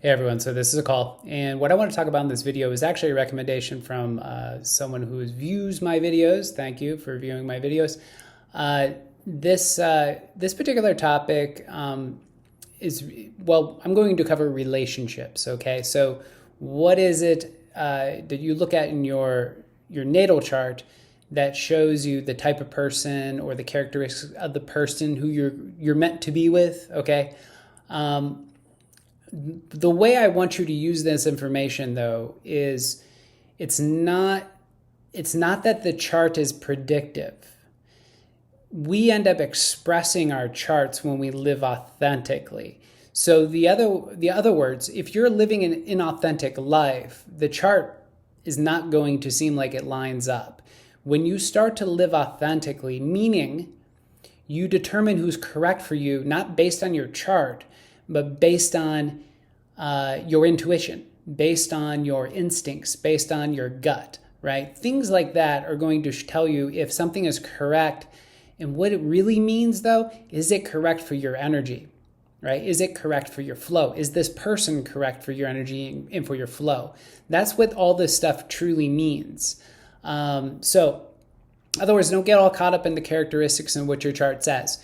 Hey everyone, so this is a call, and what I want to talk about in this video is actually a recommendation from someone who views my videos. Thank you for viewing my videos. This particular topic I'm going to cover relationships. Okay, so what is it that you look at in your natal chart that shows you the type of person or the characteristics of the person who you're meant to be with? Okay. The way I want you to use this information, though, is it's not that the chart is predictive. We end up expressing our charts when we live authentically. So the other words, if you're living an inauthentic life, the chart is not going to seem like it lines up. When you start to live authentically, meaning you determine who's correct for you, not based on your chart, but based on your intuition, based on your instincts, based on your gut, right? Things like that are going to tell you if something is correct. And what it really means, though, is it correct for your energy, right? Is it correct for your flow? Is this person correct for your energy and for your flow? That's what all this stuff truly means. So, in other words, don't get all caught up in the characteristics and what your chart says.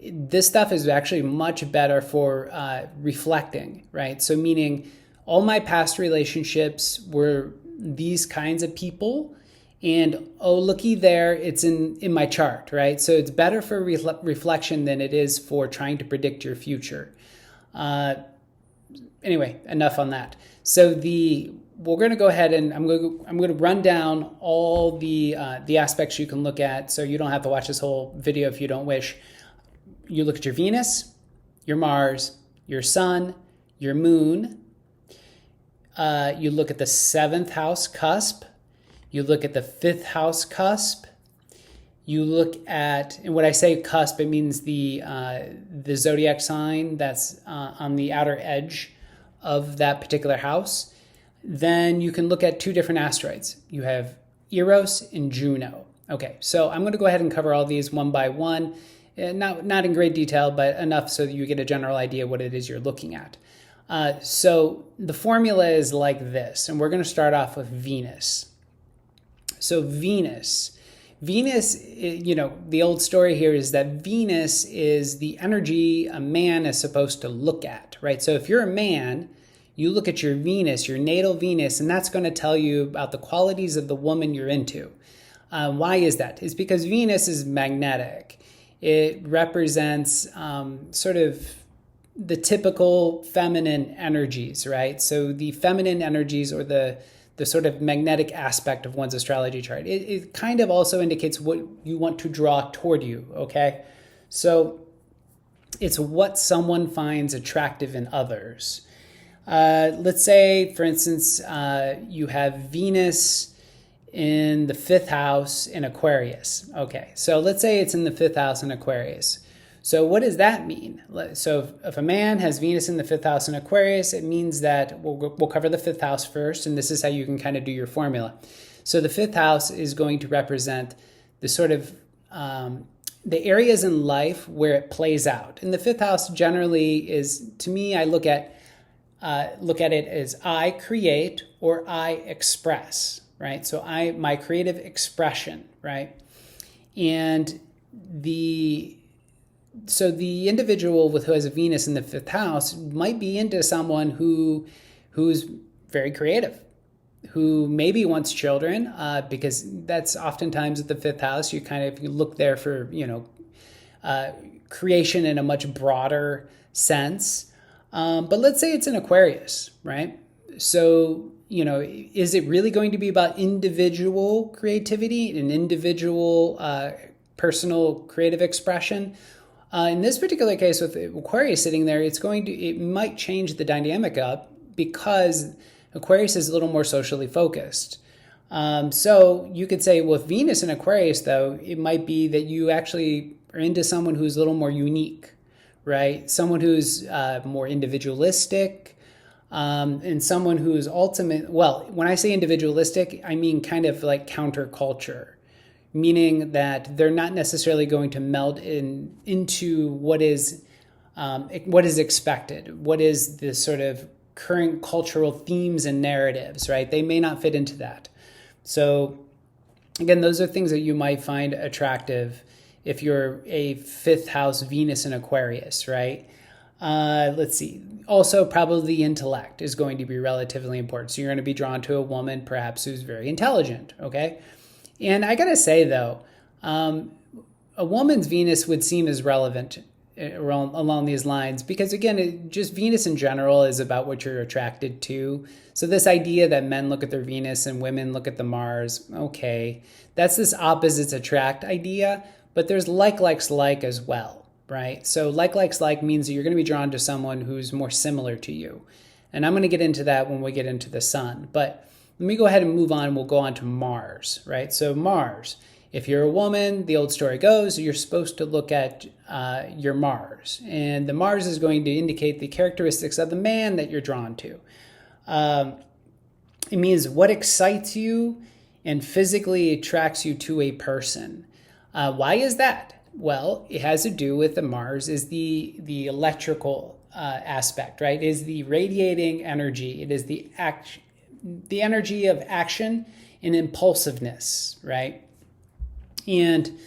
This stuff is actually much better for reflecting, right? So meaning all my past relationships were these kinds of people, and oh, looky there, it's in my chart, right? So it's better for reflection than it is for trying to predict your future. Anyway, enough on that. So we're going to go ahead and I'm going to run down all the aspects you can look at, so you don't have to watch this whole video if you don't wish. You look at your Venus, your Mars, your Sun, your Moon. You look at the 7th house cusp. You look at the 5th house cusp. You look at, and when I say cusp, it means the zodiac sign that's on the outer edge of that particular house. Then you can look at 2 different asteroids. You have Eros and Juno. Okay, so I'm going to go ahead and cover all these one by one. Not in great detail, but enough so that you get a general idea what it is you're looking at. So the formula is like this, and we're going to start off with Venus. So Venus, the old story here is that Venus is the energy a man is supposed to look at, right? So if you're a man, you look at your Venus, your natal Venus, and that's going to tell you about the qualities of the woman you're into. Why is that? It's because Venus is magnetic. It represents sort of the typical feminine energies, right? So the feminine energies, or the sort of magnetic aspect of one's astrology chart. It kind of also indicates what you want to draw toward you, okay? So it's what someone finds attractive in others. Let's say, for instance, you have Venus in the 5th house in Aquarius. Okay, so let's say it's in the 5th house in Aquarius. So what does that mean? So if a man has Venus in the 5th house in Aquarius, it means that we'll cover the 5th house first, and this is how you can kind of do your formula. So the 5th house is going to represent the sort of the areas in life where it plays out. And the 5th house generally is, to me, I look at it as I create or I express. Right? So my creative expression, right? And the individual who has a Venus in the 5th house might be into someone who's very creative, who maybe wants children, because that's oftentimes at the 5th house. You look there for, creation in a much broader sense. But let's say it's in Aquarius, right? So, is it really going to be about individual creativity and individual personal creative expression? In this particular case, with Aquarius sitting there, it might change the dynamic up, because Aquarius is a little more socially focused. So you could say, with Venus in Aquarius, though, it might be that you actually are into someone who's a little more unique, right? Someone who's more individualistic. And someone who's when I say individualistic, I mean kind of like counterculture, meaning that they're not necessarily going to meld into what is expected, what is the sort of current cultural themes and narratives, right? They may not fit into that. So again, those are things that you might find attractive if you're a 5th house Venus in Aquarius, right? Let's see. Also, probably the intellect is going to be relatively important. So you're going to be drawn to a woman, perhaps, who's very intelligent, okay? And I got to say, though, a woman's Venus would seem as relevant along these lines because, again, just Venus in general is about what you're attracted to. So this idea that men look at their Venus and women look at the Mars, okay, that's this opposites attract idea, but there's likes as well, right? So like means that you're going to be drawn to someone who's more similar to you. And I'm going to get into that when we get into the sun. But let me go ahead and move on. We'll go on to Mars, right? So Mars, if you're a woman, the old story goes, you're supposed to look at your Mars. And the Mars is going to indicate the characteristics of the man that you're drawn to. It means what excites you and physically attracts you to a person. Why is that? Well, it has to do with the Mars is the electrical aspect, right? It is the radiating energy. It is the energy of action and impulsiveness, right? And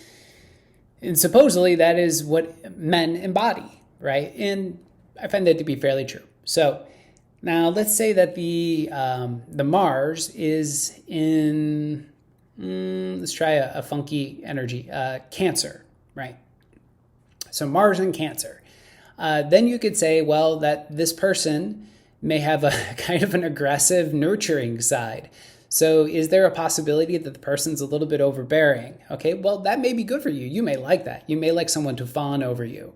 supposedly that is what men embody, right? And I find that to be fairly true. So now let's say that the Mars is in, let's try a funky energy, Cancer, right? So Mars in Cancer. Then you could say, well, that this person may have a kind of an aggressive, nurturing side. So is there a possibility that the person's a little bit overbearing? Okay, well, that may be good for you. You may like that. You may like someone to fawn over you,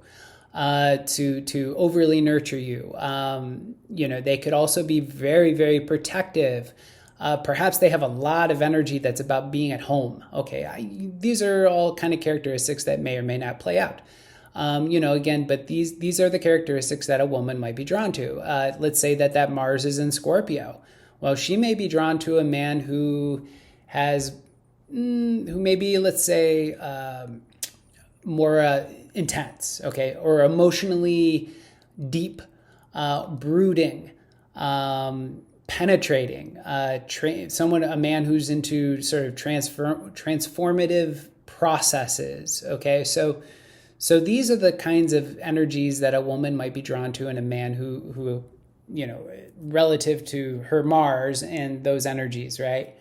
to overly nurture you. They could also be very, very protective. Perhaps they have a lot of energy that's about being at home. Okay, these are all kind of characteristics that may or may not play out. But these are the characteristics that a woman might be drawn to. Let's say that Mars is in Scorpio. Well, she may be drawn to a man who may be, let's say, more intense, okay, or emotionally deep, brooding, penetrating, a man who's into sort of transformative processes, okay? So these are the kinds of energies that a woman might be drawn to in a man who relative to her Mars and those energies, right?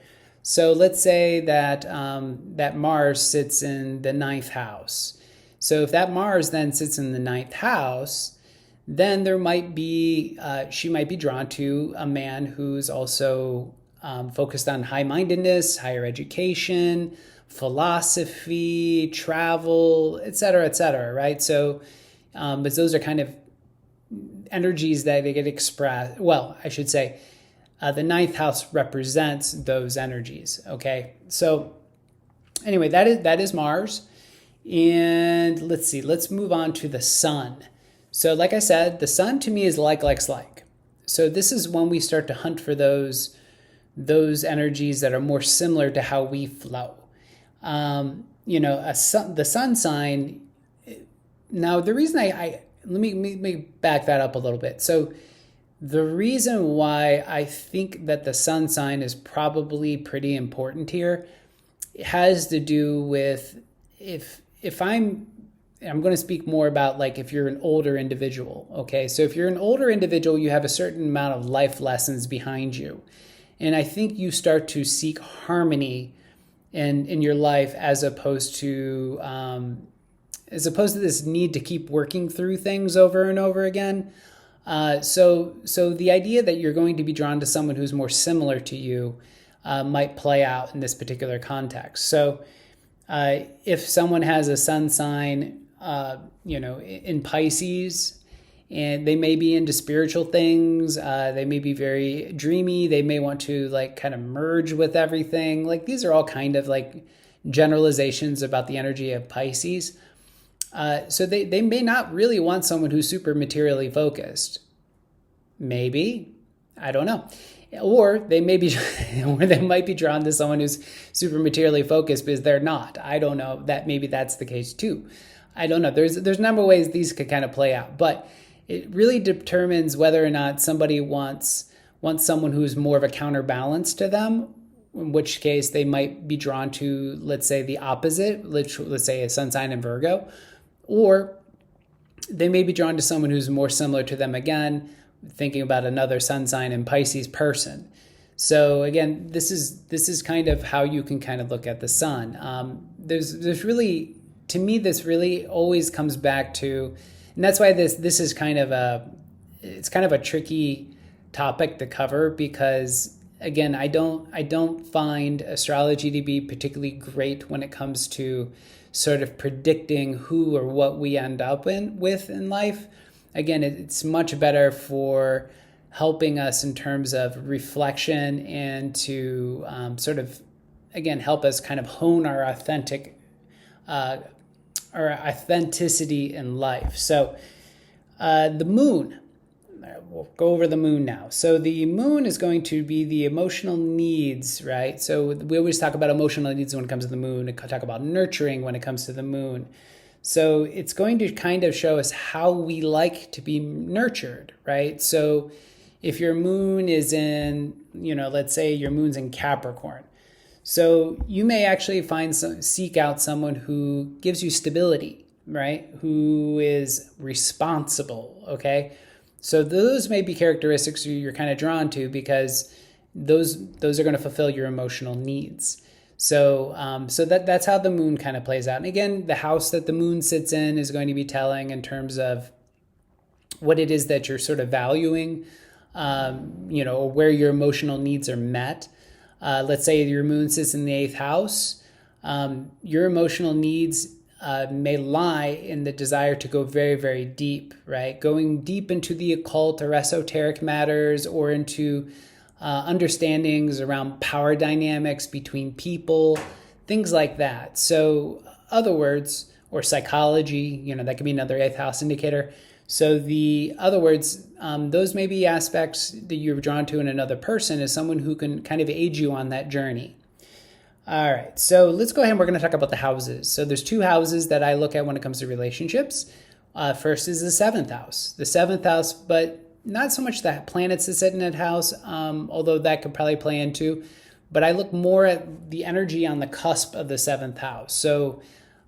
So let's say that that Mars sits in the 9th house. So if that Mars then sits in the 9th house, then there might be, she might be drawn to a man who's also focused on high-mindedness, higher education, philosophy, travel, et cetera, right? So, but those are kind of energies that they get expressed. Well, I should say the 9th house represents those energies, okay? So anyway, that is Mars. And let's see, let's move on to the sun. So like I said, the sun to me is like. So this is when we start to hunt for those energies that are more similar to how we flow. The sun sign. Now, the reason let me back that up a little bit. So the reason why I think that the sun sign is probably pretty important here has to do with if I'm going to speak more about like if you're an older individual, okay? So if you're an older individual, you have a certain amount of life lessons behind you. And I think you start to seek harmony in your life as opposed to this need to keep working through things over and over again. So the idea that you're going to be drawn to someone who's more similar to you might play out in this particular context. So if someone has a sun sign, in Pisces, and they may be into spiritual things, they may be very dreamy, they may want to like kind of merge with everything. Like these are all kind of like generalizations about the energy of Pisces. So they may not really want someone who's super materially focused. Maybe, I don't know. Or they might be drawn to someone who's super materially focused because they're not. I don't know. Maybe that's the case too. I don't know. There's a number of ways these could kind of play out. But it really determines whether or not somebody wants someone who's more of a counterbalance to them, in which case they might be drawn to, let's say, the opposite, let's say a sun sign in Virgo, or they may be drawn to someone who's more similar to them again, thinking about another sun sign in Pisces person. So again, this is kind of how you can kind of look at the sun. There's really, to me, this really always comes back to, and that's why this is kind of a tricky topic to cover, because again, I don't find astrology to be particularly great when it comes to sort of predicting who or what we end up with in life. Again, it's much better for helping us in terms of reflection and to sort of, again, help us kind of hone our authenticity in life. So the moon, we'll go over the moon now. So the moon is going to be the emotional needs, right? So we always talk about emotional needs when it comes to the moon. We talk about nurturing when it comes to the moon. So it's going to kind of show us how we like to be nurtured, right? So if your moon is in, let's say your moon's in Capricorn, so you may actually seek out someone who gives you stability, right? Who is responsible, okay? So those may be characteristics you're kind of drawn to, because those are going to fulfill your emotional needs. So that's how the moon kind of plays out. And again, the house that the moon sits in is going to be telling in terms of what it is that you're sort of valuing, or where your emotional needs are met. Let's say your moon sits in the 8th house. Your emotional needs may lie in the desire to go very, very deep, right? Going deep into the occult or esoteric matters, or into understandings around power dynamics between people, things like that. So other words, or psychology, that could be another 8th house indicator. So the other words, those may be aspects that you're drawn to in another person as someone who can kind of aid you on that journey. All right, so let's go ahead and we're going to talk about the houses. So there's 2 houses that I look at when it comes to relationships. First is the 7th house. The 7th house, but not so much the planets that sit in that house, although that could probably play into, but I look more at the energy on the cusp of the 7th house. So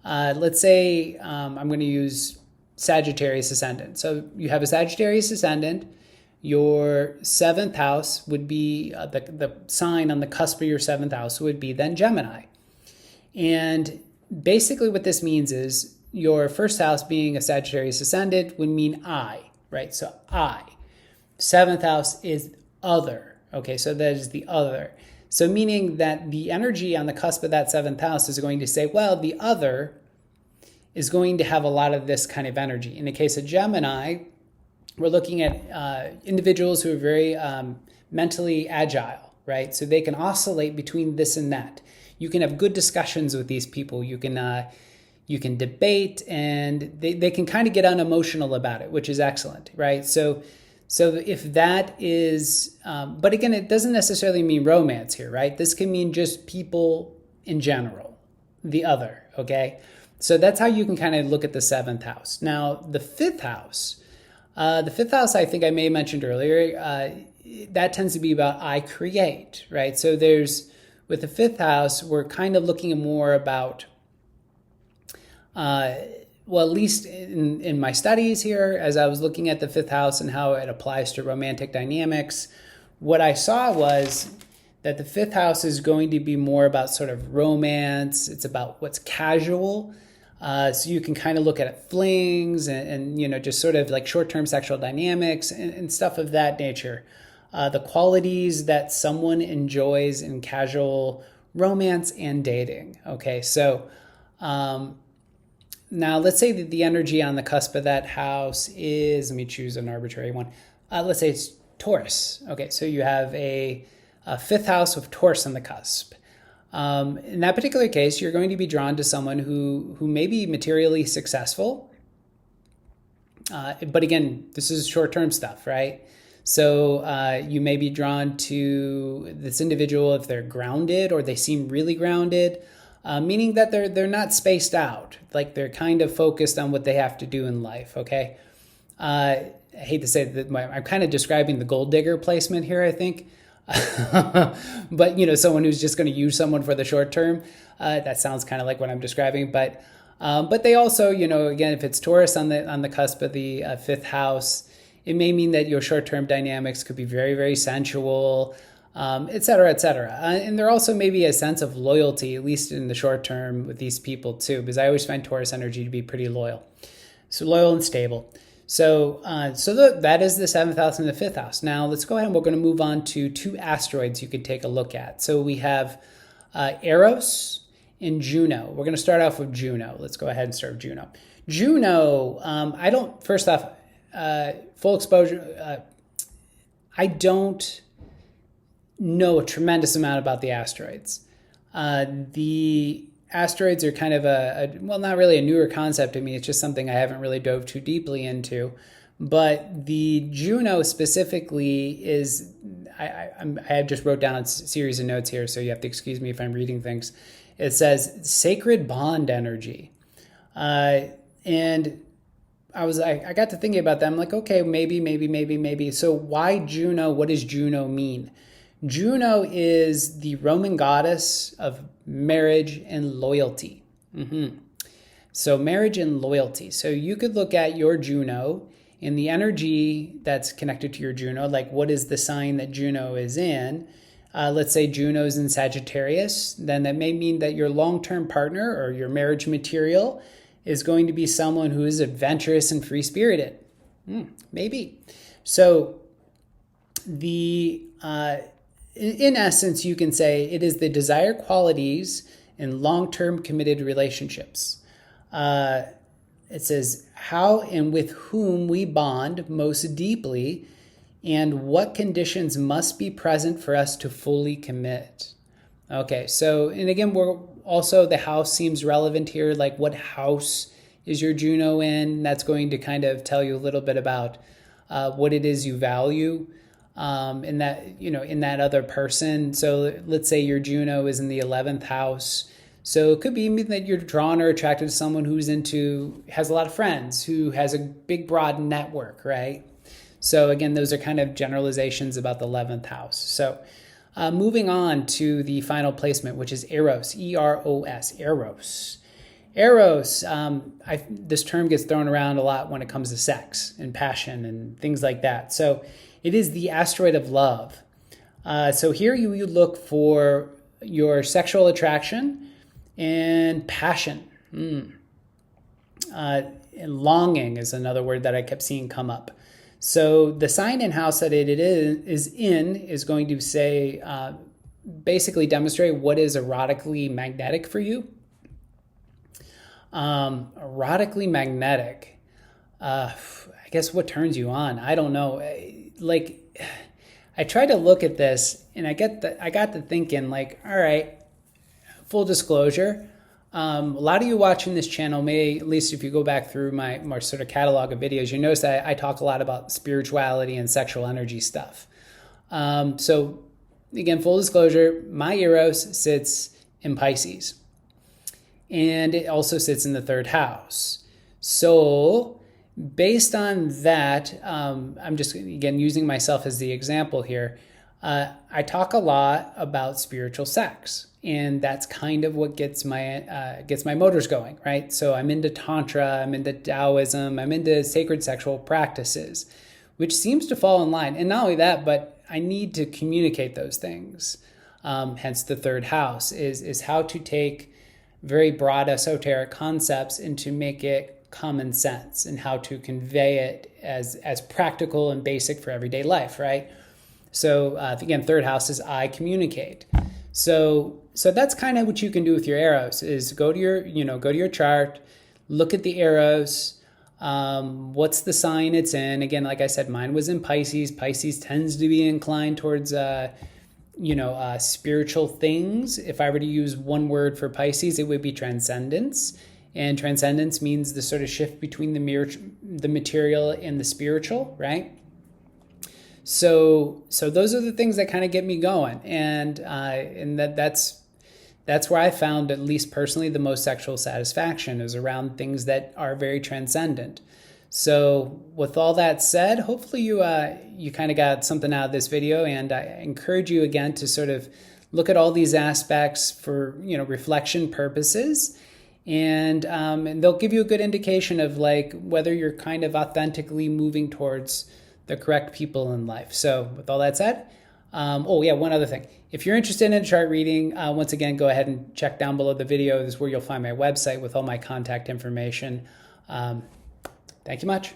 let's say I'm going to use Sagittarius ascendant. So you have a Sagittarius ascendant. Your 7th house would be the sign on the cusp of your 7th house would be then Gemini. And basically what this means is your first house being a Sagittarius ascendant would mean I, right? So I. 7th house is other. Okay, so that is the other. So meaning that the energy on the cusp of that 7th house is going to say, well, the other is going to have a lot of this kind of energy. In the case of Gemini, we're looking at individuals who are very mentally agile, right? So they can oscillate between this and that. You can have good discussions with these people. You can debate, and they can kind of get unemotional about it, which is excellent, right? So if that is, but again, it doesn't necessarily mean romance here, right? This can mean just people in general, the other, okay? So that's how you can kind of look at the 7th house. Now, the 5th house, I think I may have mentioned earlier, that tends to be about I create, right? So with the 5th house, we're kind of looking more about, at least in my studies here, as I was looking at the 5th house and how it applies to romantic dynamics, what I saw was that the 5th house is going to be more about sort of romance. It's about what's casual. So you can kind of look at flings and just sort of like short-term sexual dynamics and stuff of that nature. The qualities that someone enjoys in casual romance and dating. Okay, so now let's say that the energy on the cusp of that house is, let me choose an arbitrary one. Let's say it's Taurus. Okay, so you have a 5th house with Taurus on the cusp. In that particular case, you're going to be drawn to someone who may be materially successful. But again, this is short-term stuff, right? So you may be drawn to this individual if they're grounded or they seem really grounded, meaning that they're not spaced out, like they're kind of focused on what they have to do in life, okay? hate to say that I'm kind of describing the gold digger placement here, I think. But, someone who's just going to use someone for the short term, that sounds kind of like what I'm describing. But they also, again, if it's Taurus on the cusp of the fifth house, it may mean that your short-term dynamics could be very, very sensual, et cetera, et cetera. And there also may be a sense of loyalty, at least in the short term, with these people too, because I always find Taurus energy to be pretty loyal. So loyal and stable. So that is the seventh house and the fifth house. Now let's go ahead and we're going to move on to two asteroids you could take a look at. So we have Eros and Juno. We're going to start off with Juno. Let's go ahead and start with Juno. Juno, first off, full exposure, I don't know a tremendous amount about the asteroids. The asteroids are kind of not really a newer concept to me. It's just something I haven't really dove too deeply into. But the Juno specifically is, I just wrote down a series of notes here, so you have to excuse me if I'm reading things. It says sacred bond energy. And I got to thinking about that. I'm like, okay, maybe. So why Juno? What does Juno mean? Juno is the Roman goddess of marriage and loyalty. So marriage and loyalty. So you could look at your Juno and the energy that's connected to your Juno, like what is the sign that Juno is in? Let's say Juno's in Sagittarius, then that may mean that your long-term partner or your marriage material is going to be someone who is adventurous and free-spirited. Maybe. So in essence, you can say it is the desired qualities in long-term committed relationships. It says how and with whom we bond most deeply and what conditions must be present for us to fully commit. Okay, so, and again, the house seems relevant here, like what house is your Juno in? That's going to kind of tell you a little bit about what it is you value in that other person. So let's say your Juno is in the 11th house. So it could be that you're drawn or attracted to someone has a lot of friends, who has a big, broad network, right? So again, those are kind of generalizations about the 11th house. So moving on to the final placement, which is Eros, E-R-O-S, Eros. Eros, this term gets thrown around a lot when it comes to sex and passion and things like that. So it is the asteroid of love. So here you look for your sexual attraction and passion. And longing is another word that I kept seeing come up. So the sign and house that it is in is going to say, basically demonstrate what is erotically magnetic for you. Erotically magnetic. I guess what turns you on? I don't know. Like, I tried to look at this and I got to thinking, like, all right, full disclosure. A lot of you watching this channel may, at least if you go back through my more sort of catalog of videos, you notice that I talk a lot about spirituality and sexual energy stuff. So again, full disclosure, my Eros sits in Pisces. And it also sits in the third house. So based on that, I'm just, again, using myself as the example here. I talk a lot about spiritual sex, and that's kind of what gets my motors going, right? So I'm into Tantra, I'm into Taoism, I'm into sacred sexual practices, which seems to fall in line. And not only that, but I need to communicate those things. Hence the third house is how to take very broad esoteric concepts and to make it common sense, and how to convey it as practical and basic for everyday life, right? So again, third house is I communicate. So that's kind of what you can do with your Eros, is go to your chart, look at the Eros, what's the sign it's in. Again, like I said, mine was in Pisces. Pisces tends to be inclined towards spiritual things. If I were to use one word for Pisces, it would be transcendence. And transcendence means the sort of shift between the material and the spiritual, right? So those are the things that kind of get me going, and that's where I found, at least personally, the most sexual satisfaction is around things that are very transcendent. So with all that said, hopefully you kind of got something out of this video, and I encourage you again to sort of look at all these aspects for reflection purposes, and they'll give you a good indication of like whether you're kind of authentically moving towards the correct people in life. So with all that said, oh yeah, one other thing. If you're interested in a chart reading, once again, go ahead and check down below the video. This is where you'll find my website with all my contact information. Thank you much.